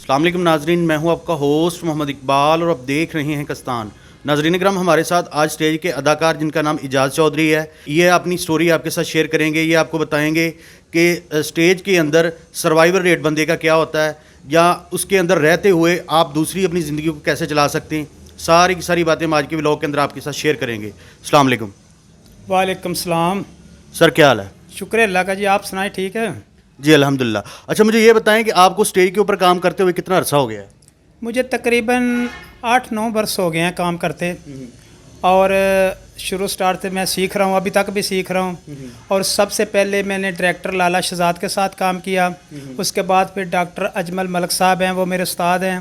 السلام علیکم ناظرین، میں ہوں آپ کا ہوسٹ محمد اقبال اور آپ دیکھ رہے ہیں کستان۔ ناظرین اکرام، ہمارے ساتھ آج اسٹیج کے اداکار جن کا نام اعجاز چودھری ہے، یہ اپنی سٹوری آپ کے ساتھ شیئر کریں گے۔ یہ آپ کو بتائیں گے کہ اسٹیج کے اندر سروائیور ریٹ بندے کا کیا ہوتا ہے، یا اس کے اندر رہتے ہوئے آپ دوسری اپنی زندگی کو کیسے چلا سکتے ہیں۔ ساری کی ساری باتیں ہم آج کے ولاگ کے اندر آپ کے ساتھ شیئر کریں گے۔ السلام علیکم وعلیکم السلام۔ سر، کیا حال ہے؟ شکر ہے اللہ کا جی، آپ سنائیں ٹھیک ہے؟ جی الحمدللہ۔ اچھا، مجھے یہ بتائیں کہ آپ کو اسٹیج کے اوپر کام کرتے ہوئے کتنا عرصہ ہو گیا ہے؟ مجھے تقریباً 8-9 برس ہو گئے ہیں کام کرتے، اور شروع سٹارٹ سے میں سیکھ رہا ہوں، ابھی تک بھی سیکھ رہا ہوں۔ اور سب سے پہلے میں نے ڈائریکٹر لالا شہزاد کے ساتھ کام کیا، اس کے بعد پھر ڈاکٹر اجمل ملک صاحب ہیں، وہ میرے استاد ہیں،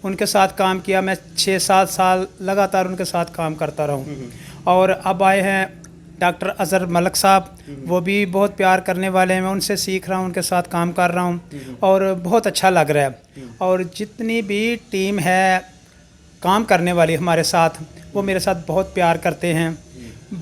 ان کے ساتھ کام کیا۔ میں 6-7 سال لگاتار ان کے ساتھ کام کرتا رہا ہوں۔ اور اب آئے ہیں ڈاکٹر اظہر ملک صاحب، وہ بھی بہت پیار کرنے والے ہیں، میں ان سے سیکھ رہا ہوں، ان کے ساتھ کام کر رہا ہوں، اور بہت اچھا لگ رہا ہے۔ اور جتنی بھی ٹیم ہے کام کرنے والی ہمارے ساتھ، وہ میرے ساتھ بہت پیار کرتے ہیں۔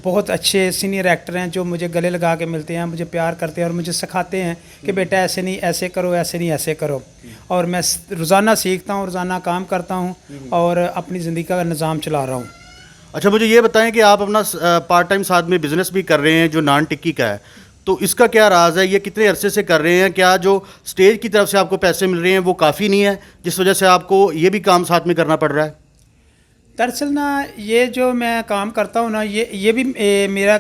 بہت اچھے سینئر ایکٹر ہیں جو مجھے گلے لگا کے ملتے ہیں، مجھے پیار کرتے ہیں اور مجھے سکھاتے ہیں کہ بیٹا ایسے نہیں، ایسے کرو، ایسے نہیں، ایسے کرو۔ اور میں روزانہ سیکھتا ہوں، روزانہ کام کرتا ہوں اور اپنی زندگی کا نظام چلا رہا ہوں۔ اچھا، مجھے یہ بتائیں کہ آپ اپنا پارٹ ٹائم ساتھ میں بزنس بھی کر رہے ہیں جو نان ٹکی کا ہے، تو اس کا کیا راز ہے؟ یہ کتنے عرصے سے کر رہے ہیں؟ کیا جو اسٹیج کی طرف سے آپ کو پیسے مل رہے ہیں وہ کافی نہیں ہے، جس وجہ سے آپ کو یہ بھی کام ساتھ میں کرنا پڑ رہا ہے؟ دراصل نا، یہ جو میں کام کرتا ہوں نا، یہ بھی میرا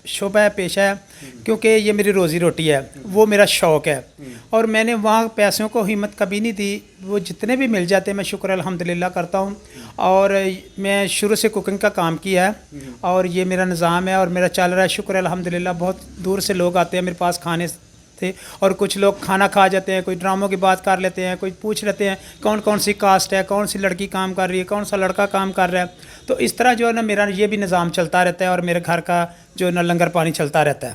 شعبہ ہے، پیشہ ہے، کیونکہ یہ میری روزی روٹی ہے، وہ میرا شوق ہے۔ اور میں نے وہاں پیسوں کو ہمت کبھی نہیں دی، وہ جتنے بھی مل جاتے ہیں میں شکر الحمدللہ کرتا ہوں۔ اور میں شروع سے کوکنگ کا کام کیا ہے، اور یہ میرا نظام ہے اور میرا چل رہا ہے، شکر الحمدللہ۔ بہت دور سے لوگ آتے ہیں میرے پاس کھانے تھے، اور کچھ لوگ کھانا کھا جاتے ہیں، کوئی ڈراموں کی بات کر لیتے ہیں، کوئی پوچھ لیتے ہیں کون کون سی کاسٹ ہے، کون سی لڑکی کام کر رہی ہے، کون سا لڑکا کام کر رہا ہے۔ تو اس طرح جو ہے نا میرا یہ بھی نظام چلتا رہتا ہے، اور میرے گھر کا جو ہے نا لنگر پانی چلتا رہتا ہے۔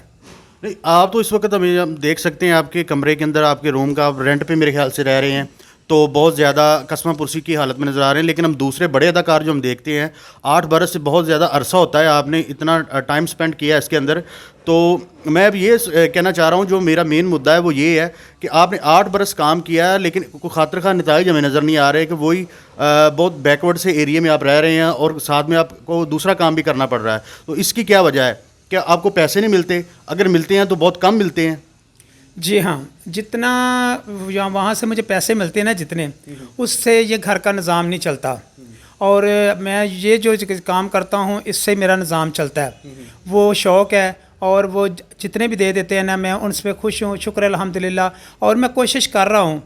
نہیں، آپ تو اس وقت ہم دیکھ سکتے ہیں آپ کے کمرے کے اندر، آپ کے روم کا آپ رینٹ پہ میرے خیال سے رہ رہے ہیں، تو بہت زیادہ قسمہ پرسی کی حالت میں نظر آ رہے ہیں۔ لیکن ہم دوسرے بڑے اداکار جو ہم دیکھتے ہیں، 8 برس سے بہت زیادہ عرصہ ہوتا ہے، آپ نے اتنا ٹائم سپینڈ کیا ہے اس کے اندر۔ تو میں اب یہ کہنا چاہ رہا ہوں، جو میرا مین مدعا ہے وہ یہ ہے کہ آپ نے 8 برس کام کیا ہے، لیکن کوئی خاطر خواہ نتائج ہمیں نظر نہیں آ رہے، کہ وہی بہت بیکورڈ سے ایریے میں آپ رہ رہے ہیں اور ساتھ میں آپ کو دوسرا کام بھی کرنا پڑ رہا ہے۔ تو اس کی کیا وجہ ہے؟ کیا آپ کو پیسے نہیں ملتے؟ اگر ملتے ہیں تو بہت کم ملتے ہیں؟ جی ہاں، جتنا وہاں سے مجھے پیسے ملتے ہیں نا، جتنے، اس سے یہ گھر کا نظام نہیں چلتا۔ اور میں یہ جو کام کرتا ہوں اس سے میرا نظام چلتا ہے، وہ شوق ہے، اور وہ جتنے بھی دے دیتے ہیں نا، میں ان سے خوش ہوں، شکر الحمدللہ۔ اور میں کوشش کر رہا ہوں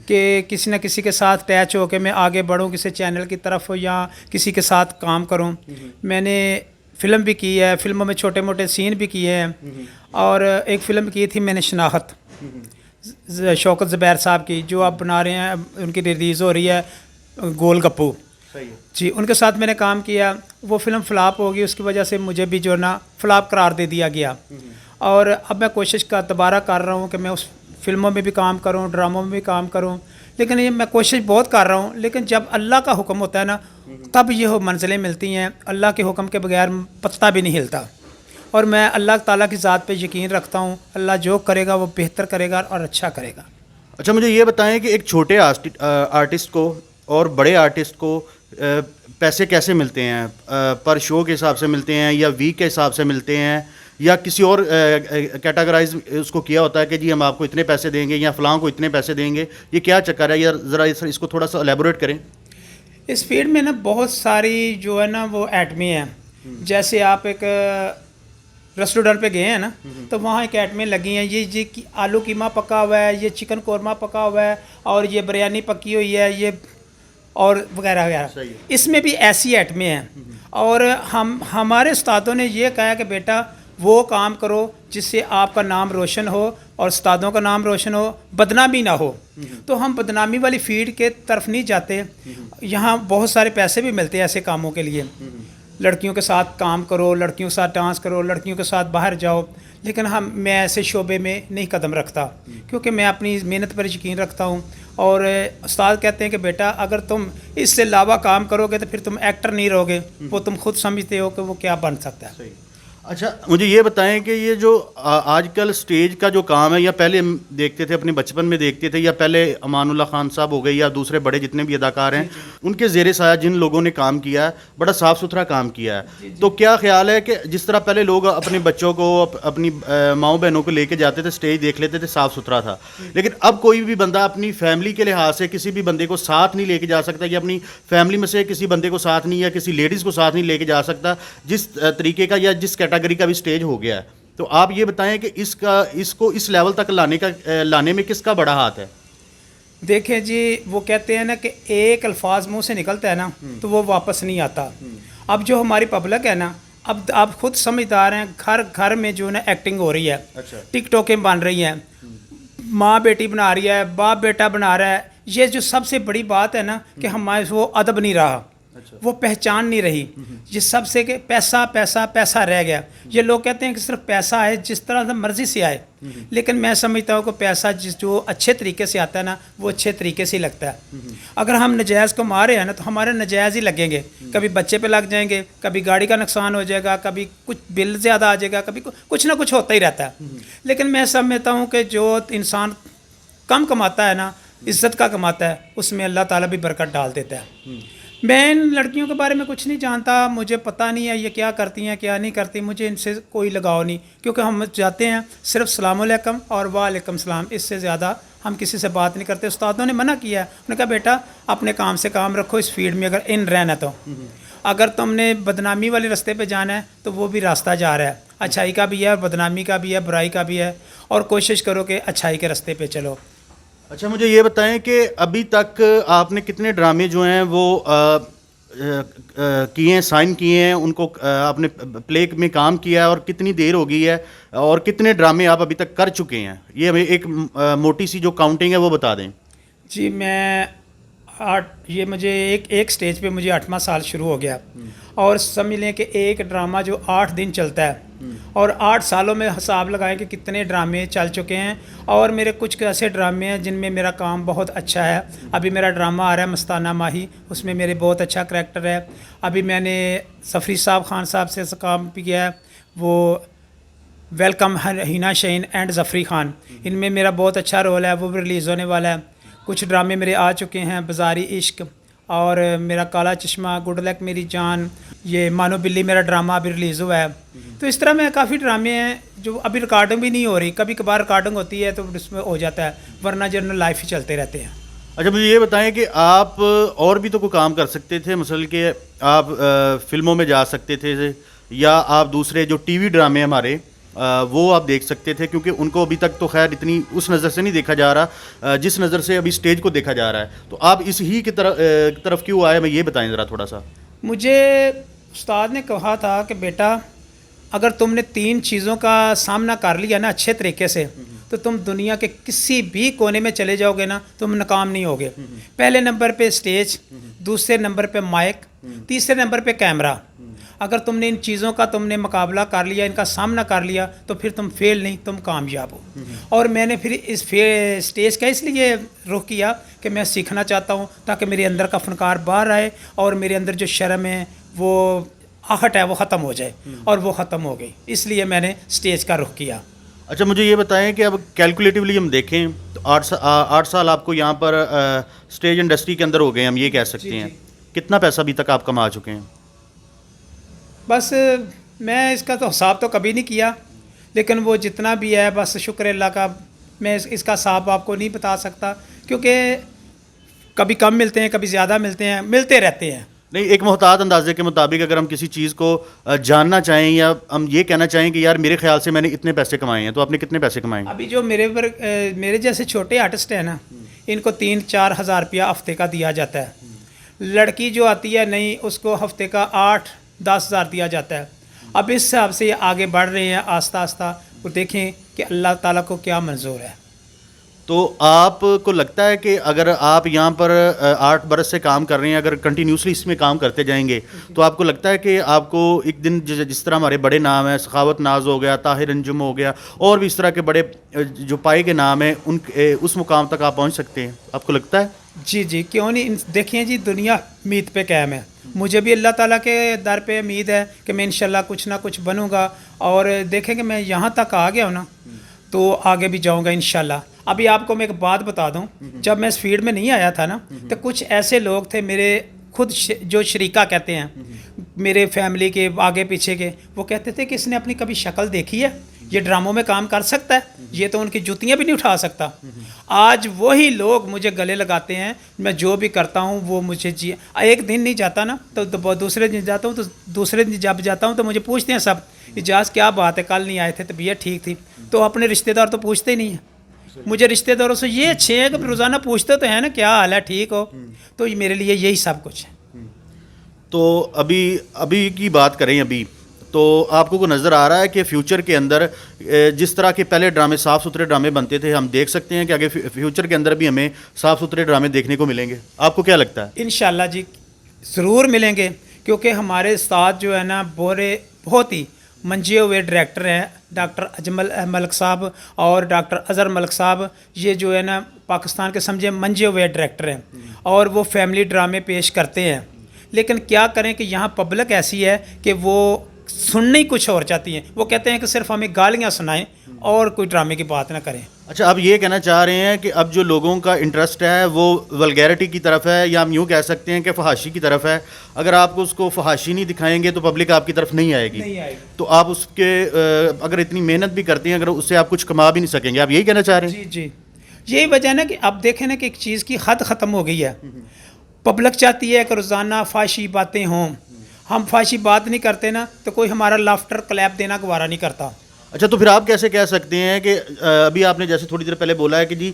کہ کسی نہ کسی کے ساتھ اٹیچ ہو کے میں آگے بڑھوں، کسی چینل کی طرف یا کسی کے ساتھ کام کروں۔ میں نے فلم بھی کی ہے، فلموں میں چھوٹے موٹے سین بھی کیے ہیں، اور ایک فلم کی تھی میں نے شناخت، شوکت زبیر صاحب کی، جو آپ بنا رہے ہیں، ان کی ریلیز ہو رہی ہے، گول گپو جی، ان کے ساتھ میں نے کام کیا۔ وہ فلم فلاپ ہوگی، اس کی وجہ سے مجھے بھی جو ہے نا فلاپ قرار دے دیا گیا۔ اور اب میں کوشش دوبارہ کر رہا ہوں کہ میں اس فلموں میں بھی کام کروں، ڈراموں میں بھی کام کروں، لیکن یہ میں کوشش بہت کر رہا ہوں، لیکن جب اللہ کا حکم ہوتا ہے نا، تب یہ منزلیں ملتی ہیں۔ اللہ کے حکم کے بغیر پتہ بھی نہیں ہلتا، اور میں اللہ تعالیٰ کی ذات پہ یقین رکھتا ہوں، اللہ جو کرے گا وہ بہتر کرے گا اور اچھا کرے گا۔ اچھا، مجھے یہ بتائیں کہ ایک چھوٹے آرٹسٹ کو اور بڑے آرٹسٹ کو پیسے کیسے ملتے ہیں؟ پر شو کے حساب سے ملتے ہیں، یا ویک کے حساب سے ملتے ہیں، یا کسی اور کیٹاگرائز اس کو کیا ہوتا ہے کہ جی ہم آپ کو اتنے پیسے دیں گے یا فلاں کو اتنے پیسے دیں گے؟ یہ کیا چکر ہے؟ یا ذرا اس کو تھوڑا سا الیبوریٹ کریں۔ اس فیلڈ میں نا بہت ساری جو ہے نا وہ ایٹمی ہیں۔ جیسے آپ ایک ریسٹورینٹ پہ گئے ہیں نا، تو وہاں ایک ایٹمیں لگی ہیں، یہ آلو قیمہ پکا ہوا ہے، یہ چکن قورمہ پکا ہوا ہے، اور یہ بریانی پکی ہوئی ہے، یہ اور وغیرہ وغیرہ۔ اس میں بھی ایسی ایٹمیں ہیں، اور ہمارے استادوں نے یہ کہا کہ بیٹا وہ کام کرو جس سے آپ کا نام روشن ہو اور استادوں کا نام روشن ہو، بدنامی نہ ہو۔ تو ہم بدنامی والی فیلڈ کے طرف نہیں جاتے۔ یہاں بہت سارے پیسے بھی ملتے ہیں ایسے کاموں کے لیے، لڑکیوں کے ساتھ کام کرو، لڑکیوں کے ساتھ ڈانس کرو، لڑکیوں کے ساتھ باہر جاؤ، لیکن میں ایسے شعبے میں نہیں قدم رکھتا، کیونکہ میں اپنی محنت پر یقین رکھتا ہوں۔ اور استاد کہتے ہیں کہ بیٹا اگر تم اس سے علاوہ کام کرو گے تو پھر تم ایکٹر نہیں رہو گے، وہ تم خود سمجھتے ہو کہ وہ کیا بن سکتا ہے۔ اچھا مجھے یہ بتائیں کہ یہ جو آج کل سٹیج کا جو کام ہے، یا پہلے ہم دیکھتے تھے اپنے بچپن میں دیکھتے تھے، یا پہلے امان اللہ خان صاحب ہو گئے یا دوسرے بڑے جتنے بھی اداکار ہیں، ان کے زیر سایہ جن لوگوں نے کام کیا ہے بڑا صاف ستھرا کام کیا ہے. تو کیا خیال ہے کہ جس طرح پہلے لوگ اپنے بچوں کو اپنی ماؤں بہنوں کو لے کے جاتے تھے، سٹیج دیکھ لیتے تھے، صاف ستھرا تھا، لیکن اب کوئی بھی بندہ اپنی فیملی کے لحاظ سے کسی بھی بندے کو ساتھ نہیں لے کے جا سکتا، یا اپنی فیملی میں سے کسی بندے کو ساتھ نہیں، یا کسی لیڈیز کو ساتھ نہیں لے کے جا سکتا، جس طریقے کا یا جس کیٹیگری کا بھی سٹیج ہو گیا ہے. تو آپ یہ بتائیں کہ اس کو اس لیول تک لانے میں کس کا بڑا ہاتھ ہے؟ دیکھیں جی، وہ کہتے ہیں نا کہ ایک الفاظ منہ سے نکلتا ہے نا تو وہ واپس نہیں آتا. اب جو ہماری پبلک ہے نا، اب آپ خود سمجھدار ہیں، گھر گھر میں جو ہے نا ایکٹنگ ہو رہی ہے، ٹک ٹوکیں بن رہی ہیں، ماں بیٹی بنا رہی ہے، باپ بیٹا بنا رہا ہے. یہ جو سب سے بڑی بات ہے نا کہ ہمارے وہ ادب نہیں رہا، وہ پہچان نہیں رہی. یہ سب سے کہ پیسہ پیسہ پیسہ رہ گیا. یہ لوگ کہتے ہیں کہ صرف پیسہ ہے، جس طرح سے مرضی سے آئے، لیکن میں سمجھتا ہوں کہ پیسہ جو اچھے طریقے سے آتا ہے نا، وہ اچھے طریقے سے ہی لگتا ہے. اگر ہم نجائز کو مارے ہیں نا تو ہمارے نجائز ہی لگیں گے. کبھی بچے پہ لگ جائیں گے، کبھی گاڑی کا نقصان ہو جائے گا، کبھی کچھ بل زیادہ آ جائے گا، کبھی کچھ نہ کچھ ہوتا ہی رہتا ہے. لیکن میں سمجھتا ہوں کہ جو انسان کم کماتا ہے نا، عزت کا کماتا ہے، اس میں اللہ تعالیٰ بھی برکت ڈال دیتا ہے. میں ان لڑکیوں کے بارے میں کچھ نہیں جانتا، مجھے پتہ نہیں ہے یہ کیا کرتی ہیں کیا نہیں کرتی، مجھے ان سے کوئی لگاؤ نہیں، کیونکہ ہم جاتے ہیں صرف السلام علیکم اور وعلیکم السلام، اس سے زیادہ ہم کسی سے بات نہیں کرتے. استادوں نے منع کیا ہے، انہوں نے کہا بیٹا اپنے کام سے کام رکھو، اس فیلڈ میں اگر ان رہنا تو اگر تم نے بدنامی والے راستے پہ جانا ہے تو وہ بھی راستہ جا رہا ہے، اچھائی کا بھی ہے، بدنامی کا بھی ہے، برائی کا بھی ہے، اور کوشش کرو کہ اچھائی کے راستے پہ چلو. اچھا مجھے یہ بتائیں کہ ابھی تک آپ نے کتنے ڈرامے جو ہیں وہ کیے ہیں، سائن کیے ہیں، ان کو آپ نے پلے میں کام کیا ہے، اور کتنی دیر ہو گئی ہے، اور کتنے ڈرامے آپ ابھی تک کر چکے ہیں؟ یہ ہمیں ایک موٹی سی جو کاؤنٹنگ ہے وہ بتا دیں. جی میں یہ مجھے ایک سٹیج پہ مجھے 8واں سال شروع ہو گیا، اور سمجھ لیں کہ ایک ڈرامہ جو 8 دن چلتا ہے، اور 8 سالوں میں حساب لگائیں کہ کتنے ڈرامے چل چکے ہیں. اور میرے کچھ ایسے ڈرامے ہیں جن میں میرا کام بہت اچھا ہے. ابھی میرا ڈرامہ آ رہا ہے مستانہ ماہی، اس میں میرے بہت اچھا کریکٹر ہے. ابھی میں نے ظفری صاحب خان صاحب سے کام بھی کیا ہے، وہ welcome Hina شہین and Zafri Khan, ان میں میرا بہت اچھا رول ہے، وہ بھی ریلیز ہونے والا ہے. کچھ ڈرامے میرے آ چکے ہیں، بازاری عشق، اور میرا کالا چشمہ، گڈ لک میری جان، یہ مانو بلی میرا ڈرامہ ابھی ریلیز ہوا ہے. تو اس طرح میں کافی ڈرامے ہیں جو ابھی ریکارڈنگ بھی نہیں ہو رہی، کبھی کبھار ریکارڈنگ ہوتی ہے تو اس میں ہو جاتا ہے، ورنہ جنرل لائف ہی چلتے رہتے ہیں. اچھا مجھے یہ بتائیں کہ آپ اور بھی تو کوئی کام کر سکتے تھے، مثلا کہ آپ فلموں میں جا سکتے تھے، یا آپ دوسرے جو ٹی وی ڈرامے ہمارے وہ آپ دیکھ سکتے تھے، کیونکہ ان کو ابھی تک تو خیر اتنی اس نظر سے نہیں دیکھا جا رہا جس نظر سے ابھی سٹیج کو دیکھا جا رہا ہے. تو آپ اس ہی کی طرف کیوں آئے، میں یہ بتائیں ذرا تھوڑا سا. مجھے استاد نے کہا تھا کہ بیٹا اگر تم نے 3 چیزوں کا سامنا کر لیا نا اچھے طریقے سے، تو تم دنیا کے کسی بھی کونے میں چلے جاؤ گے نا، تم ناکام نہیں ہوگے. پہلے نمبر پہ سٹیج، دوسرے نمبر پہ مائک، تیسرے نمبر پہ کیمرہ. اگر تم نے ان چیزوں کا تم نے مقابلہ کر لیا، ان کا سامنا کر لیا، تو پھر تم فیل نہیں، تم کامیاب ہو. اور میں نے پھر اس سٹیج کا اس لیے رخ کیا کہ میں سیکھنا چاہتا ہوں، تاکہ میرے اندر کا فنکار باہر آئے، اور میرے اندر جو شرم ہے، وہ آہٹ ہے، وہ ختم ہو جائے. اور وہ ختم ہو گئی، اس لیے میں نے سٹیج کا رخ کیا. اچھا مجھے یہ بتائیں کہ اب کیلکولیٹیولی ہم دیکھیں تو 8 سال آپ کو یہاں پر سٹیج انڈسٹری کے اندر ہو گئے، ہم یہ کہہ سکتے ہیں. کتنا پیسہ ابھی تک آپ کما چکے ہیں؟ بس میں اس کا تو حساب تو کبھی نہیں کیا، لیکن وہ جتنا بھی ہے بس شکر اللہ کا. میں اس کا حساب آپ کو نہیں بتا سکتا، کیونکہ کبھی کم ملتے ہیں، کبھی زیادہ ملتے ہیں، ملتے رہتے ہیں. نہیں، ایک محتاط اندازے کے مطابق اگر ہم کسی چیز کو جاننا چاہیں، یا ہم یہ کہنا چاہیں کہ یار میرے خیال سے میں نے اتنے پیسے کمائے ہیں، تو آپ نے کتنے پیسے کمائے ہیں؟ ابھی جو میرے جیسے چھوٹے آرٹسٹ ہیں نا، ان کو 3-4 ہزار روپیہ ہفتے کا دیا جاتا ہے. لڑکی جو آتی ہے نہیں، اس کو ہفتے کا 8-10 ہزار دیا جاتا ہے. اب اس حساب سے یہ آگے بڑھ رہے ہیں آہستہ آہستہ. وہ دیکھیں کہ اللہ تعالیٰ کو کیا منظور ہے. تو آپ کو لگتا ہے کہ اگر آپ یہاں پر 8 برس سے کام کر رہے ہیں، اگر کنٹینیوسلی اس میں کام کرتے جائیں گے، تو آپ کو لگتا ہے کہ آپ کو ایک دن جس طرح ہمارے بڑے نام ہیں، سخاوت ناز ہو گیا، طاہر انجم ہو گیا، اور بھی اس طرح کے بڑے جو پائے کے نام ہیں، اس مقام تک آپ پہنچ سکتے ہیں؟ آپ کو لگتا ہے؟ جی کیوں نہیں. دیکھیں جی، دنیا میت پہ قائم ہے، مجھے بھی اللہ تعالیٰ کے در پہ امید ہے کہ میں انشاءاللہ کچھ نہ کچھ بنوں گا، اور دیکھیں کہ میں یہاں تک آ گیا ہوں نا تو آگے بھی جاؤں گا انشاءاللہ۔ ابھی آپ کو میں ایک بات بتا دوں، جب میں اس فیلڈ میں نہیں آیا تھا نا تو کچھ ایسے لوگ تھے میرے خود جو شریکہ کہتے ہیں میرے فیملی کے آگے پیچھے کے، وہ کہتے تھے کہ اس نے اپنی کبھی شکل دیکھی ہے، یہ ڈراموں میں کام کر سکتا ہے، یہ تو ان کی جوتیاں بھی نہیں اٹھا سکتا۔ آج وہی لوگ مجھے گلے لگاتے ہیں، میں جو بھی کرتا ہوں وہ مجھے ایک دن نہیں جاتا نا تو دوسرے دن جاتا ہوں، تو دوسرے دن جب جاتا ہوں تو مجھے پوچھتے ہیں سب، اجاز کیا بات ہے کل نہیں آئے تھے، طبیعت ٹھیک تھی؟ تو اپنے رشتہ دار تو پوچھتے ہی نہیں ہیں، مجھے رشتہ داروں سے یہ اچھے ہیں کہ روزانہ پوچھتے تو ہیں نا کیا حال ہے، ٹھیک ہو؟ تو یہ میرے لیے یہی سب کچھ ہے۔ تو ابھی کی بات کریں ابھی تو آپ کو نظر آ رہا ہے کہ فیوچر کے اندر جس طرح کے پہلے ڈرامے صاف ستھرے ڈرامے بنتے تھے، ہم دیکھ سکتے ہیں کہ آگے فیوچر کے اندر بھی ہمیں صاف ستھرے ڈرامے دیکھنے کو ملیں گے؟ آپ کو کیا لگتا ہے؟ انشاءاللہ جی ضرور ملیں گے، کیونکہ ہمارے استاد جو ہے نا بہت ہی منجے ہوئے ڈائریکٹر ہیں، ڈاکٹر اجمل ملک صاحب اور ڈاکٹر اظہر ملک صاحب، یہ جو ہے نا پاکستان کے سمجھے منجے ہوئے ڈائریکٹر ہیں، اور وہ فیملی ڈرامے پیش کرتے ہیں۔ لیکن کیا کریں کہ یہاں پبلک ایسی ہے کہ وہ سننے ہی کچھ اور چاہتی ہیں، وہ کہتے ہیں کہ صرف ہمیں گالیاں سنائیں اور کوئی ڈرامے کی بات نہ کریں۔ اچھا، آپ یہ کہنا چاہ رہے ہیں کہ اب جو لوگوں کا انٹرسٹ ہے وہ ولگیرٹی کی طرف ہے، یا ہم یوں کہہ سکتے ہیں کہ فحاشی کی طرف ہے؟ اگر آپ اس کو فحاشی نہیں دکھائیں گے تو پبلک آپ کی طرف نہیں آئے گی، تو آپ اس کے اگر اتنی محنت بھی کرتے ہیں اگر اس سے آپ کچھ کما بھی نہیں سکیں گے، آپ یہی کہنا چاہ رہے ہیں؟ جی یہی وجہ ہے نا کہ اب دیکھیں نا کہ ایک چیز کی حد ختم ہو گئی ہے، پبلک چاہتی ہے کہ روزانہ فحاشی باتیں ہوں، ہم فحاشی بات نہیں کرتے نا تو کوئی ہمارا لافٹر کلیپ دینا گوارا نہیں کرتا۔ اچھا، تو پھر آپ کیسے کہہ سکتے ہیں کہ ابھی آپ نے جیسے تھوڑی دیر پہلے بولا ہے کہ جی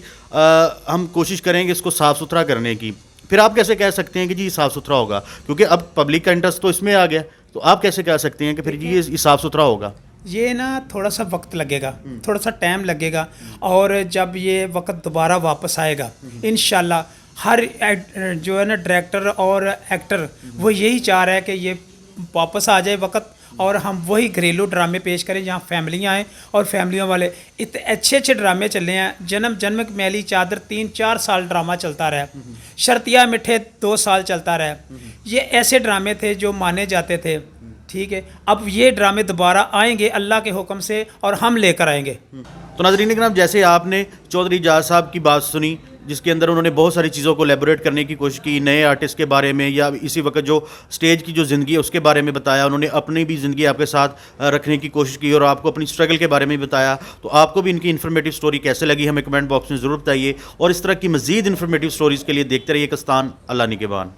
ہم کوشش کریں گے اس کو صاف ستھرا کرنے کی، پھر آپ کیسے کہہ سکتے ہیں کہ جی صاف ستھرا ہوگا؟ کیونکہ اب پبلک کا انٹرسٹ تو اس میں آ گیا، تو آپ کیسے کہہ سکتے ہیں کہ پھر جی یہ صاف ستھرا ہوگا؟ یہ نا تھوڑا سا وقت لگے گا، تھوڑا سا ٹائم لگے گا، اور جب یہ وقت دوبارہ واپس آئے گا انشاءاللہ ہر جو ہے نا ڈائریکٹر اور ایکٹر وہ یہی چاہ رہا ہے کہ یہ واپس آ جائے وقت، اور ہم وہی گھریلو ڈرامے پیش کریں جہاں فیملیاں آئیں، اور فیملیوں والے اتنے اچھے اچھے ڈرامے چلے ہیں۔ جنم میلی چادر 3-4 سال ڈرامہ چلتا رہا، شرطیہ مٹھے 2 سال چلتا رہا، یہ ایسے ڈرامے تھے جو مانے جاتے تھے، ٹھیک ہے؟ اب یہ ڈرامے دوبارہ آئیں گے اللہ کے حکم سے، اور ہم لے کر آئیں گے۔ تو ناظرین کرام، جیسے آپ نے چودھری اجاز صاحب کی بات سنی جس کے اندر انہوں نے بہت ساری چیزوں کو لیبوریٹ کرنے کی کوشش کی، نئے آرٹسٹ کے بارے میں یا اسی وقت جو سٹیج کی جو زندگی ہے اس کے بارے میں بتایا، انہوں نے اپنی بھی زندگی آپ کے ساتھ رکھنے کی کوشش کی اور آپ کو اپنی اسٹرگل کے بارے میں بتایا، تو آپ کو بھی ان کی انفارمیٹیو سٹوری کیسے لگی ہمیں کمنٹ باکس میں ضرور بتائیے، اور اس طرح کی مزید انفارمیٹیو سٹوریز کے لیے دیکھتے رہیے کستان۔ اللہ نگہبان۔